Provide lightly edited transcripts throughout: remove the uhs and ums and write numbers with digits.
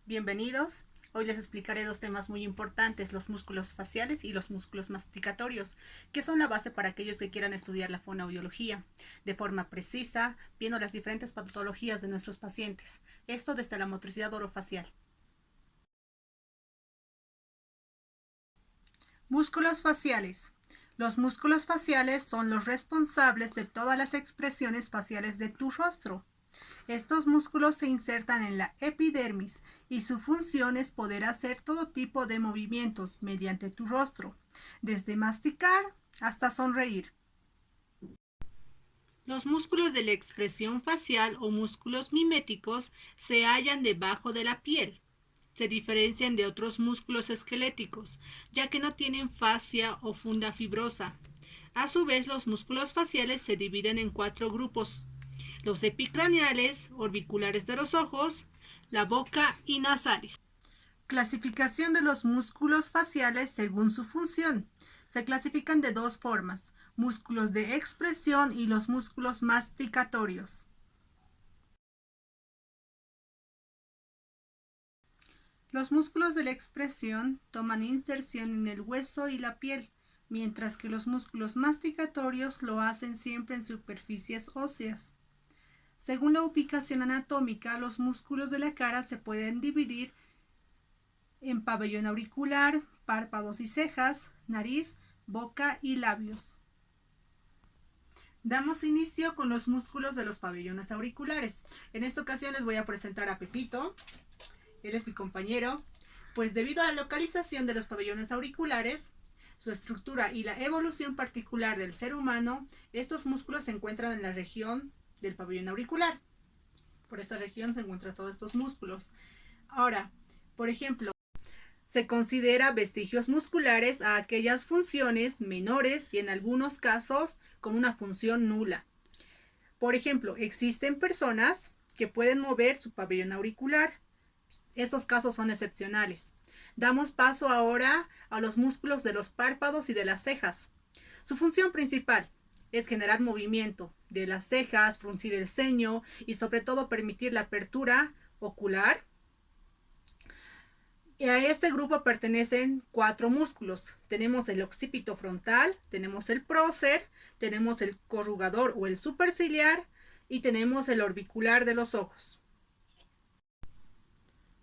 Bienvenidos. Hoy les explicaré dos temas muy importantes, los músculos faciales y los músculos masticatorios, que son la base para aquellos que quieran estudiar la fonoaudiología de forma precisa, viendo las diferentes patologías de nuestros pacientes. Esto desde la motricidad orofacial. Músculos faciales. Los músculos faciales son los responsables de todas las expresiones faciales de tu rostro. Estos músculos se insertan en la epidermis y su función es poder hacer todo tipo de movimientos mediante tu rostro, desde masticar hasta sonreír. Los músculos de la expresión facial o músculos miméticos se hallan debajo de la piel. Se diferencian de otros músculos esqueléticos, ya que no tienen fascia o funda fibrosa. A su vez, los músculos faciales se dividen en cuatro grupos: los epicraneales, orbiculares de los ojos, la boca y nasales. Clasificación de los músculos faciales según su función. Se clasifican de dos formas: músculos de expresión y los músculos masticatorios. Los músculos de la expresión toman inserción en el hueso y la piel, mientras que los músculos masticatorios lo hacen siempre en superficies óseas. Según la ubicación anatómica, los músculos de la cara se pueden dividir en pabellón auricular, párpados y cejas, nariz, boca y labios. Damos inicio con los músculos de los pabellones auriculares. En esta ocasión les voy a presentar a Pepito. Él es mi compañero. Pues debido a la localización de los pabellones auriculares, su estructura y la evolución particular del ser humano, estos músculos se encuentran en la región del pabellón auricular. Por esta región se encuentran todos estos músculos. Ahora, por ejemplo, se considera vestigios musculares a aquellas funciones menores y en algunos casos con una función nula. Por ejemplo, existen personas que pueden mover su pabellón auricular. Estos casos son excepcionales. Damos paso ahora a los músculos de los párpados y de las cejas. Su función principal es generar movimiento de las cejas, fruncir el ceño y sobre todo permitir la apertura ocular. Y a este grupo pertenecen cuatro músculos. Tenemos el occipito frontal, tenemos el prócer, tenemos el corrugador o el superciliar y tenemos el orbicular de los ojos.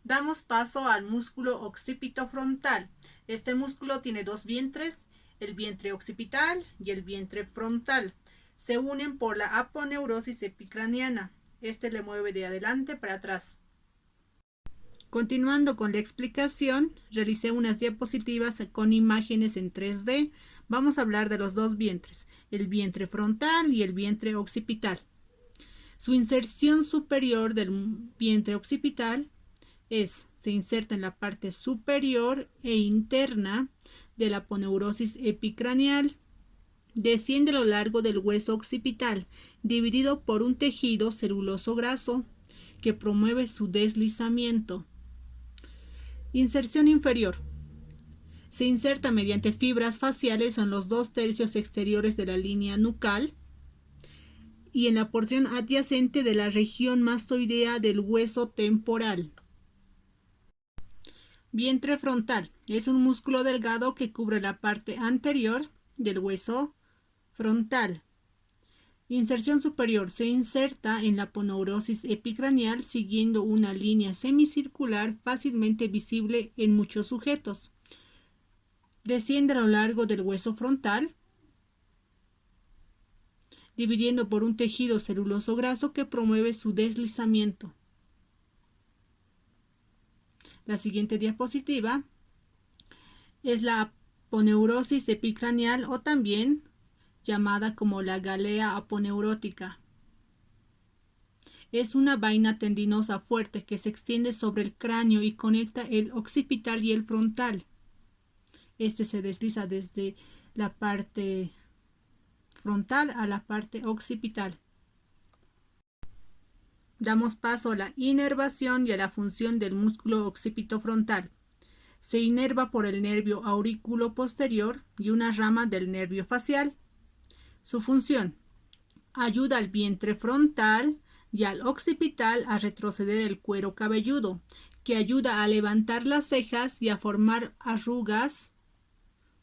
Damos paso al músculo occipito frontal. Este músculo tiene dos vientres, el vientre occipital y el vientre frontal. Se unen por la aponeurosis epicraniana. Este le mueve de adelante para atrás. Continuando con la explicación, realicé unas diapositivas con imágenes en 3D. Vamos a hablar de los dos vientres, el vientre frontal y el vientre occipital. Su inserción superior del vientre occipital se inserta en la parte superior e interna de la aponeurosis epicraneal. Desciende a lo largo del hueso occipital, dividido por un tejido celuloso graso que promueve su deslizamiento. Inserción inferior. Se inserta mediante fibras faciales en los 2/3 exteriores de la línea nucal y en la porción adyacente de la región mastoidea del hueso temporal. Vientre frontal. Es un músculo delgado que cubre la parte anterior del hueso frontal. Inserción superior. Se inserta en la aponeurosis epicraneal siguiendo una línea semicircular fácilmente visible en muchos sujetos. Desciende a lo largo del hueso frontal, dividiendo por un tejido celuloso graso que promueve su deslizamiento. La siguiente diapositiva es la aponeurosis epicraneal o también llamada como la galea aponeurótica. Es una vaina tendinosa fuerte que se extiende sobre el cráneo y conecta el occipital y el frontal. Este se desliza desde la parte frontal a la parte occipital. Damos paso a la inervación y a la función del músculo occipito frontal. Se inerva por el nervio aurículo posterior y una rama del nervio facial. Su función: ayuda al vientre frontal y al occipital a retroceder el cuero cabelludo, que ayuda a levantar las cejas y a formar arrugas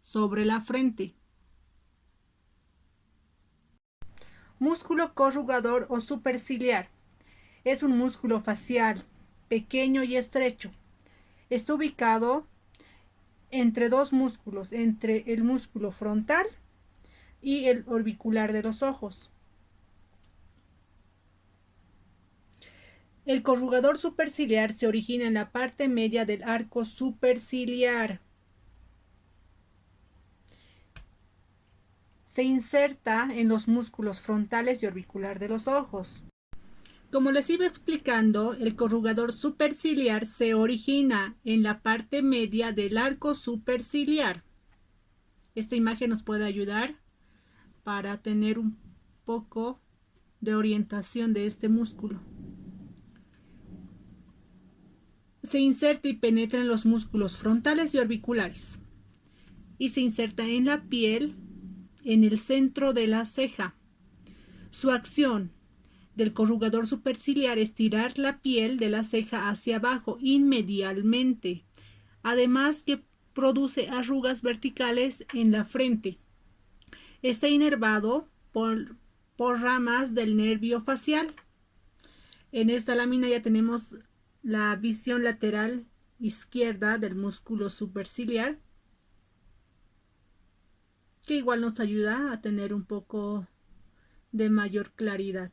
sobre la frente. Músculo corrugador o superciliar. Es un músculo facial, pequeño y estrecho. Está ubicado entre dos músculos, entre el músculo frontal y el orbicular de los ojos. El corrugador superciliar se origina en la parte media del arco superciliar. Se inserta en los músculos frontales y orbicular de los ojos. Como les iba explicando, el corrugador superciliar se origina en la parte media del arco superciliar. Esta imagen nos puede ayudar para tener un poco de orientación de este músculo. Se inserta y penetra en los músculos frontales y orbiculares. Y se inserta en la piel, en el centro de la ceja. Su acción del corrugador superciliar es tirar la piel de la ceja hacia abajo inmediatamente, además que produce arrugas verticales en la frente. Está inervado por ramas del nervio facial. En esta lámina ya tenemos la visión lateral izquierda del músculo superciliar, que igual nos ayuda a tener un poco de mayor claridad.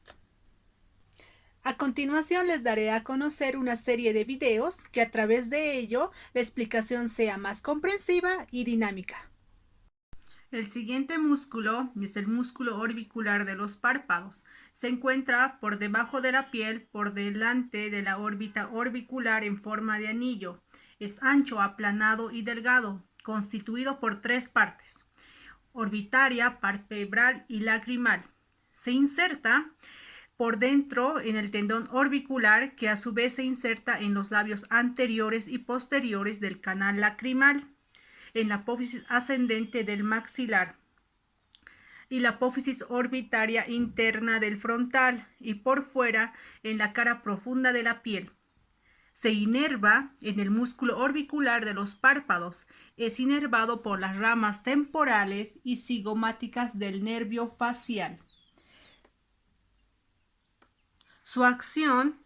A continuación les daré a conocer una serie de videos que a través de ello la explicación sea más comprensiva y dinámica. El siguiente músculo es el músculo orbicular de los párpados. Se encuentra por debajo de la piel, por delante de la órbita orbicular en forma de anillo. Es ancho, aplanado y delgado, constituido por tres partes: orbitaria, palpebral y lacrimal. Se inserta por dentro en el tendón orbicular, que a su vez se inserta en los labios anteriores y posteriores del canal lacrimal, en la apófisis ascendente del maxilar y la apófisis orbitaria interna del frontal, y por fuera en la cara profunda de la piel. Se inerva en el músculo orbicular de los párpados. Es inervado por las ramas temporales y cigomáticas del nervio facial. Su acción: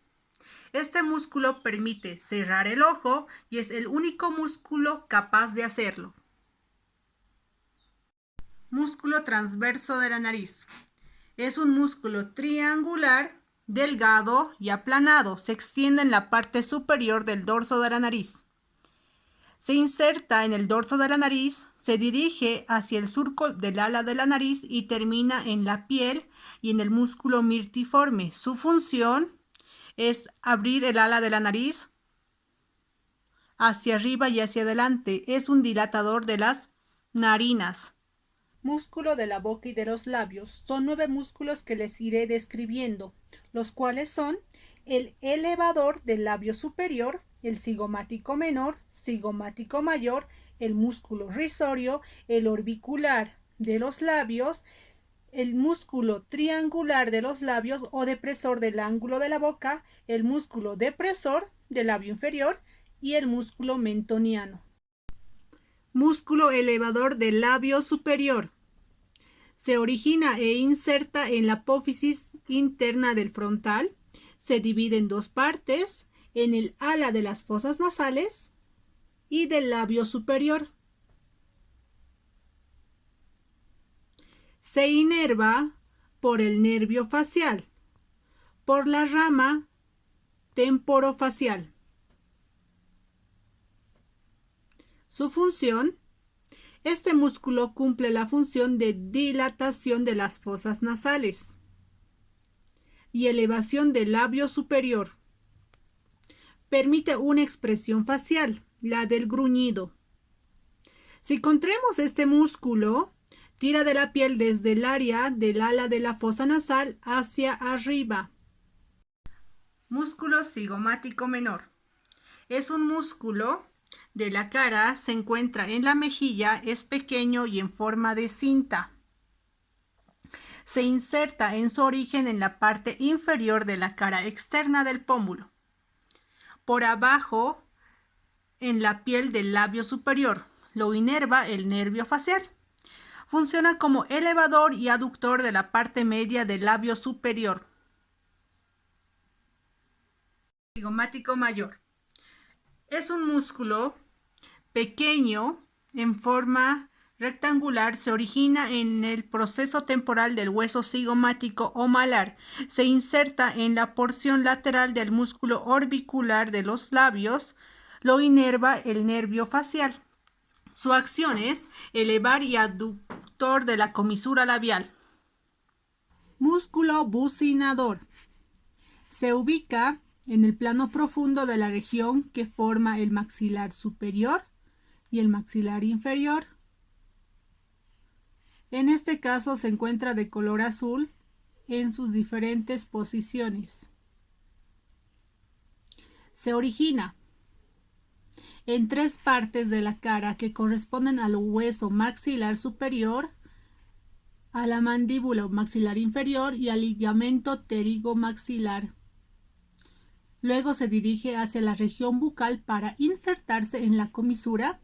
este músculo permite cerrar el ojo y es el único músculo capaz de hacerlo. Músculo transverso de la nariz. Es un músculo triangular, delgado y aplanado. Se extiende en la parte superior del dorso de la nariz. Se inserta en el dorso de la nariz, se dirige hacia el surco del ala de la nariz y termina en la piel y en el músculo mirtiforme. Su función es abrir el ala de la nariz hacia arriba y hacia adelante. Es un dilatador de las narinas. Músculo de la boca y de los labios. Son 9 músculos que les iré describiendo, los cuales son el elevador del labio superior, el cigomático menor, cigomático mayor, el músculo risorio, el orbicular de los labios, el músculo triangular de los labios o depresor del ángulo de la boca, el músculo depresor del labio inferior y el músculo mentoniano. Músculo elevador del labio superior. Se origina e inserta en la apófisis interna del frontal. Se divide en dos partes, en el ala de las fosas nasales y del labio superior. Se inerva por el nervio facial, por la rama temporofacial. Su función: este músculo cumple la función de dilatación de las fosas nasales y elevación del labio superior. Permite una expresión facial, la del gruñido. Si contraemos este músculo, tira de la piel desde el área del ala de la fosa nasal hacia arriba. Músculo cigomático menor. Es un músculo de la cara, se encuentra en la mejilla, es pequeño y en forma de cinta. Se inserta en su origen en la parte inferior de la cara externa del pómulo. por abajo en la piel del labio superior. Lo inerva el nervio facial. Funciona como elevador y aductor de la parte media del labio superior. Cigomático mayor. Es un músculo pequeño en forma rectangular, se origina en el proceso temporal del hueso cigomático o malar. Se inserta en la porción lateral del músculo orbicular de los labios. Lo inerva el nervio facial. Su acción es elevar y aductor de la comisura labial. Músculo bucinador. Se ubica en el plano profundo de la región que forma el maxilar superior y el maxilar inferior. En este caso se encuentra de color azul en sus diferentes posiciones. Se origina en 3 partes de la cara que corresponden al hueso maxilar superior, a la mandíbula maxilar inferior y al ligamento pterigomaxilar. Luego se dirige hacia la región bucal para insertarse en la comisura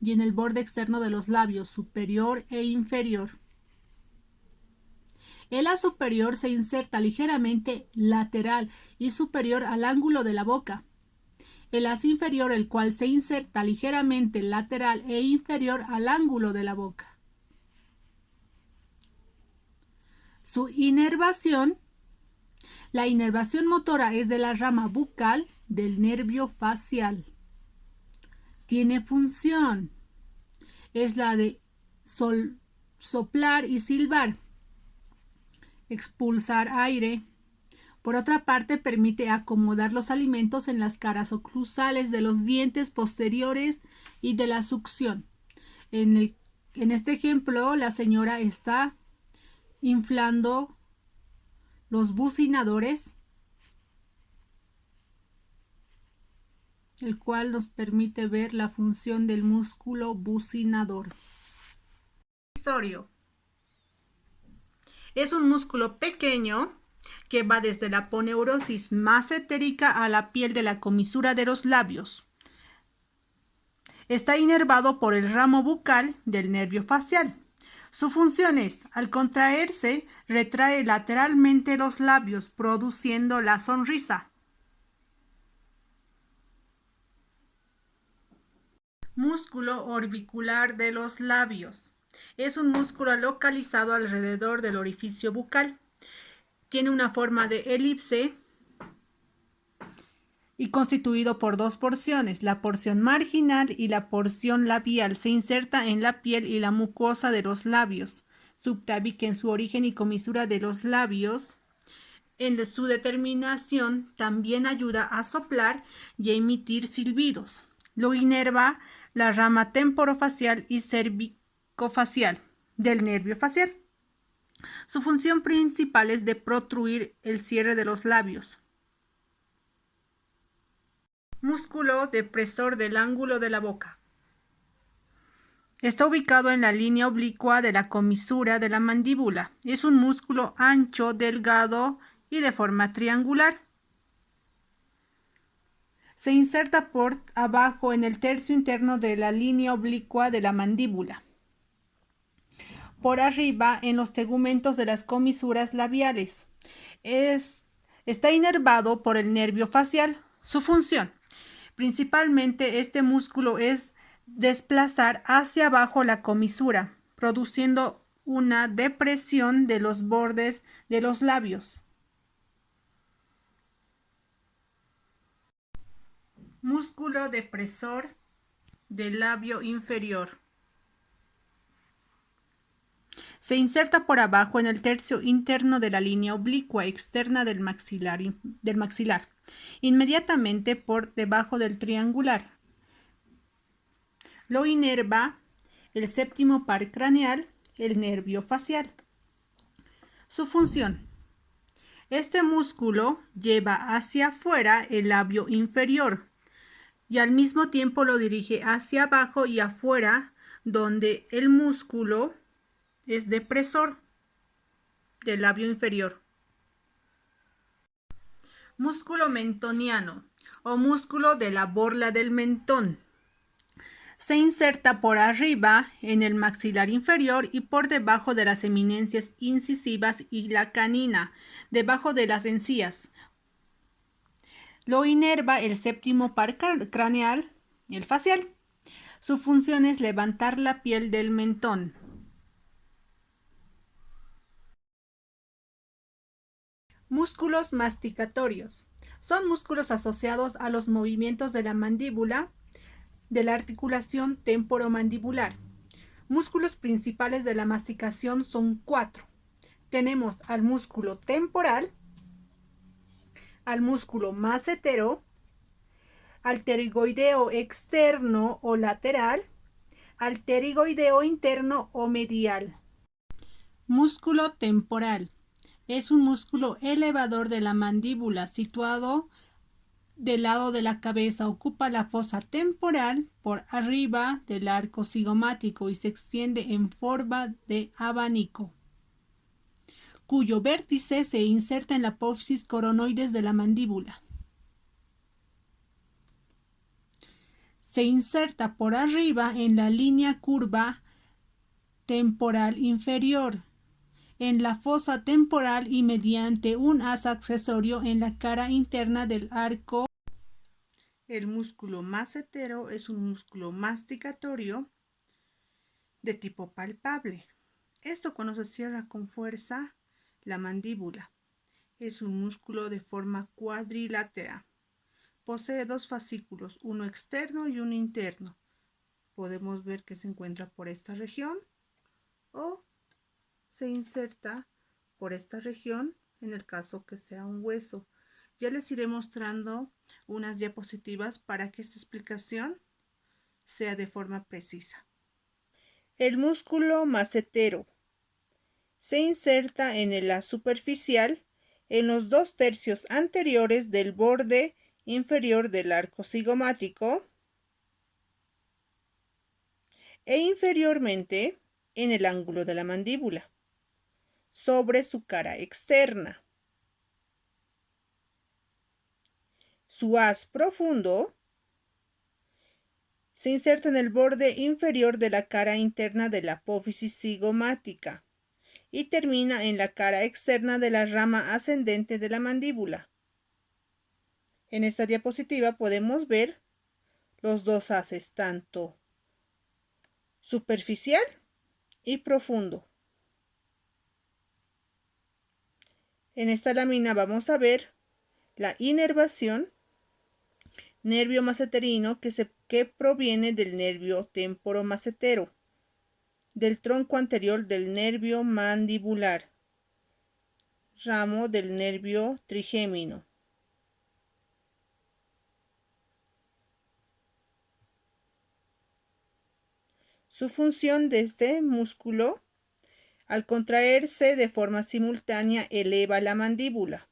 y en el borde externo de los labios superior e inferior. El ala superior se inserta ligeramente lateral y superior al ángulo de la boca. El haz inferior, el cual se inserta ligeramente lateral e inferior al ángulo de la boca. Su inervación. La inervación motora es de la rama bucal del nervio facial. Tiene función. Es la de soplar y silbar. Expulsar aire. Por otra parte, permite acomodar los alimentos en las caras oclusales de los dientes posteriores y de la succión. En este ejemplo, la señora está inflando los bucinadores, el cual nos permite ver la función del músculo bucinador. Es un músculo pequeño que va desde la aponeurosis masentérica a la piel de la comisura de los labios. Está inervado por el ramo bucal del nervio facial. Su función es, al contraerse, retrae lateralmente los labios, produciendo la sonrisa. Músculo orbicular de los labios. Es un músculo localizado alrededor del orificio bucal. Tiene una forma de elipse y constituido por 2 porciones, la porción marginal y la porción labial. Se inserta en la piel y la mucosa de los labios subtabique en su origen y comisura de los labios. En su determinación también ayuda a soplar y a emitir silbidos. Lo inerva la rama temporofacial y cervicofacial del nervio facial. Su función principal es de protruir el cierre de los labios. Músculo depresor del ángulo de la boca. Está ubicado en la línea oblicua de la comisura de la mandíbula. Es un músculo ancho, delgado y de forma triangular. Se inserta por abajo en el tercio interno de la línea oblicua de la mandíbula. Por arriba en los tegumentos de las comisuras labiales. Está inervado por el nervio facial. Su función. Principalmente este músculo es desplazar hacia abajo la comisura, produciendo una depresión de los bordes de los labios. Músculo depresor del labio inferior. Se inserta por abajo en el tercio interno de la línea oblicua externa del maxilar, inmediatamente por debajo del triangular. Lo inerva el séptimo par craneal, el nervio facial. Su función. Este músculo lleva hacia afuera el labio inferior y al mismo tiempo lo dirige hacia abajo y afuera, donde el músculo es depresor del labio inferior. Músculo mentoniano o músculo de la borla del mentón. Se inserta por arriba en el maxilar inferior y por debajo de las eminencias incisivas y la canina, debajo de las encías. Lo inerva el séptimo par craneal y el facial. Su función es levantar la piel del mentón. Músculos masticatorios. Son músculos asociados a los movimientos de la mandíbula, de la articulación temporomandibular. Músculos principales de la masticación son 4. Tenemos al músculo temporal, al músculo macetero, al pterigoideo externo o lateral, al pterigoideo interno o medial. Músculo temporal. Es un músculo elevador de la mandíbula situado del lado de la cabeza. Ocupa la fosa temporal por arriba del arco cigomático y se extiende en forma de abanico, cuyo vértice se inserta en la apófisis coronoides de la mandíbula. Se inserta por arriba en la línea curva temporal inferior, en la fosa temporal y mediante un haz accesorio en la cara interna del arco. El músculo macetero es un músculo masticatorio de tipo palpable. Esto cuando se cierra con fuerza la mandíbula. Es un músculo de forma cuadrilátera. Posee 2 fascículos, uno externo y uno interno. Podemos ver que se encuentra por esta región o se inserta por esta región en el caso que sea un hueso. Ya les iré mostrando unas diapositivas para que esta explicación sea de forma precisa. El músculo macetero se inserta en el haz superficial en los 2/3 anteriores del borde inferior del arco cigomático e inferiormente en el ángulo de la mandíbula, sobre su cara externa. Su haz profundo se inserta en el borde inferior de la cara interna de la apófisis cigomática y termina en la cara externa de la rama ascendente de la mandíbula. En esta diapositiva podemos ver los 2 haces, tanto superficial y profundo. En esta lámina vamos a ver la inervación nervio maceterino que proviene del nervio temporomacetero, del tronco anterior del nervio mandibular, ramo del nervio trigémino. Su función de este músculo, al contraerse de forma simultánea, eleva la mandíbula.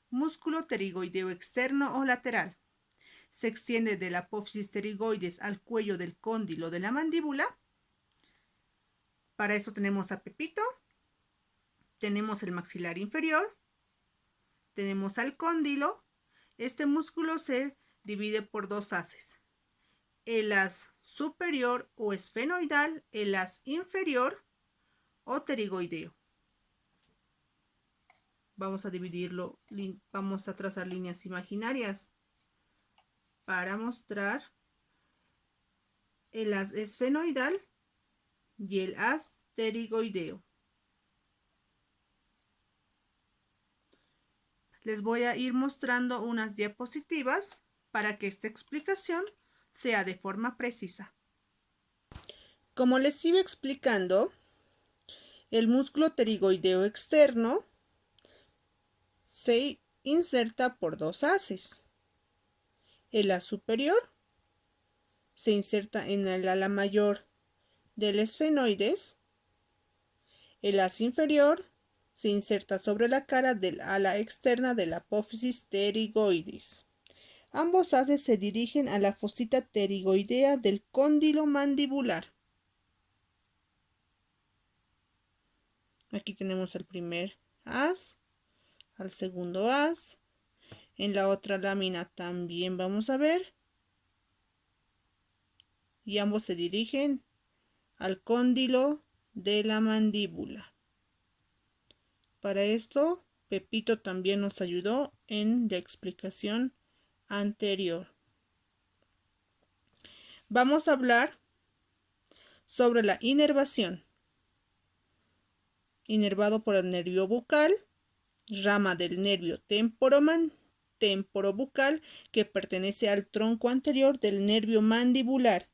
Músculo pterigoideo externo o lateral. Se extiende de la apófisis pterigoides al cuello del cóndilo de la mandíbula. Para esto tenemos a Pepito, tenemos el maxilar inferior, tenemos al cóndilo. Este músculo se divide por 2 haces, el haz superior o esfenoidal, el haz inferior o pterigoideo. Vamos a dividirlo, vamos a trazar líneas imaginarias para mostrar el haz esfenoidal y el haz pterigoideo. Les voy a ir mostrando unas diapositivas para que esta explicación sea de forma precisa. Como les iba explicando, el músculo pterigoideo externo se inserta por 2 haces. El haz superior se inserta en el ala mayor del esfenoides. El haz inferior se inserta sobre la cara del ala externa de la apófisis pterigoides. Ambos haces se dirigen a la fosita pterigoidea del cóndilo mandibular. Aquí tenemos el primer haz, al segundo haz. En la otra lámina también vamos a ver. Y ambos se dirigen al cóndilo de la mandíbula. Para esto, Pepito también nos ayudó en la explicación anterior. Vamos a hablar sobre la inervación. Inervado por el nervio bucal, rama del nervio temporobucal que pertenece al tronco anterior del nervio mandibular.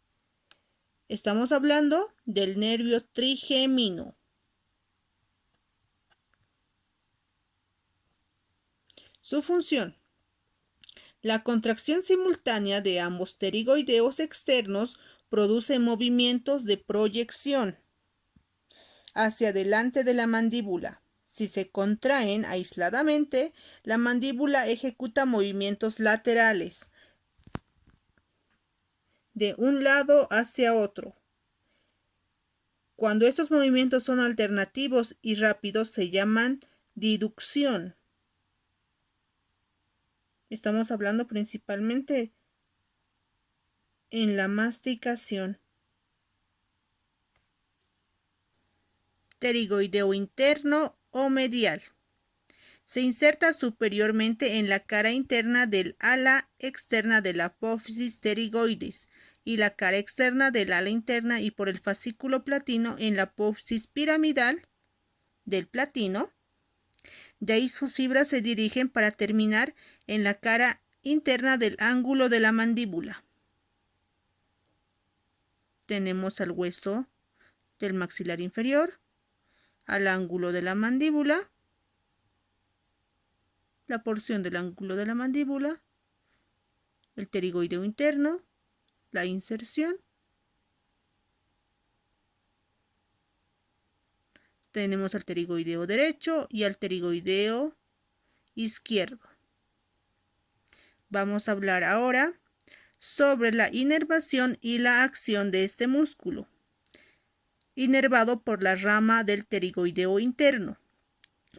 Estamos hablando del nervio trigémino. Su función. La contracción simultánea de ambos pterigoideos externos produce movimientos de proyección hacia delante de la mandíbula. Si se contraen aisladamente, la mandíbula ejecuta movimientos laterales de un lado hacia otro. Cuando estos movimientos son alternativos y rápidos, se llaman diducción. Estamos hablando principalmente en la masticación. Pterigoideo interno o medial. Se inserta superiormente en la cara interna del ala externa de la apófisis pterigoides y la cara externa del ala interna y por el fascículo platino en la apófisis piramidal del platino. De ahí sus fibras se dirigen para terminar en la cara interna del ángulo de la mandíbula. Tenemos al hueso del maxilar inferior, al ángulo de la mandíbula, la porción del ángulo de la mandíbula, el pterigoideo interno, la inserción. Tenemos al pterigoideo derecho y al pterigoideo izquierdo. Vamos a hablar ahora sobre la inervación y la acción de este músculo. Inervado por la rama del pterigoideo interno,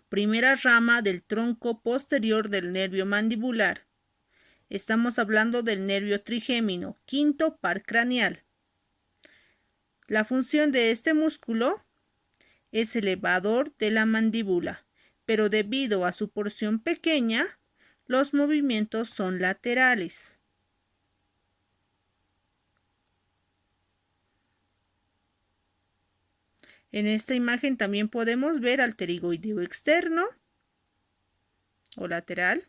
primera rama del tronco posterior del nervio mandibular. Estamos hablando del nervio trigémino, quinto par craneal. La función de este músculo es elevador de la mandíbula, pero debido a su porción pequeña, los movimientos son laterales. En esta imagen también podemos ver al pterigoideo externo o lateral,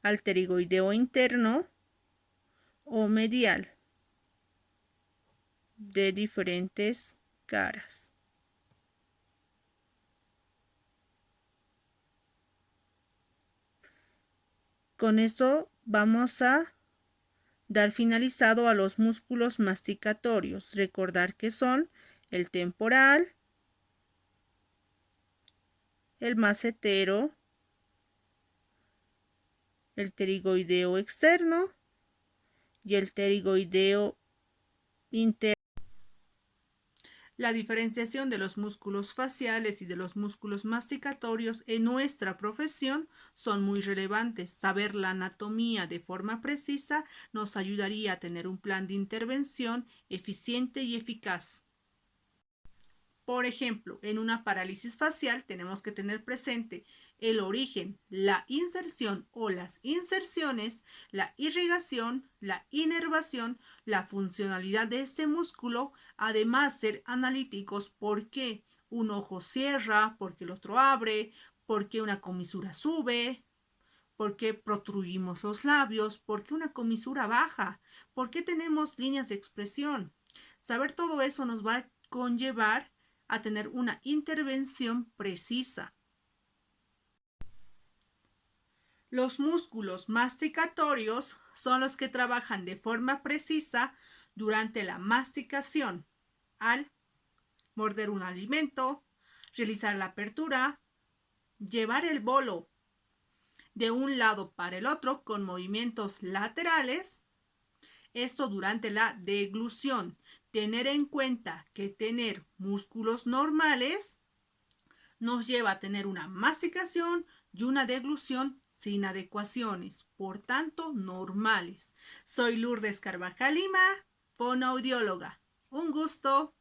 al pterigoideo interno o medial de diferentes caras. Con esto vamos a dar finalizado a los músculos masticatorios. Recordar que son el temporal, el macetero, el pterigoideo externo y el pterigoideo interno. La diferenciación de los músculos faciales y de los músculos masticatorios en nuestra profesión son muy relevantes. Saber la anatomía de forma precisa nos ayudaría a tener un plan de intervención eficiente y eficaz. Por ejemplo, en una parálisis facial tenemos que tener presente el origen, la inserción o las inserciones, la irrigación, la inervación, la funcionalidad de este músculo, además ser analíticos por qué un ojo cierra, por qué el otro abre, por qué una comisura sube, por qué protruimos los labios, por qué una comisura baja, por qué tenemos líneas de expresión. Saber todo eso nos va a conllevar a tener una intervención precisa. Los músculos masticatorios son los que trabajan de forma precisa durante la masticación, al morder un alimento, realizar la apertura, llevar el bolo de un lado para el otro con movimientos laterales. Esto durante la deglución. Tener en cuenta que tener músculos normales nos lleva a tener una masticación y una deglución sin adecuaciones, por tanto normales. Soy Lourdes Carvajal Lima, fonoaudióloga. Un gusto.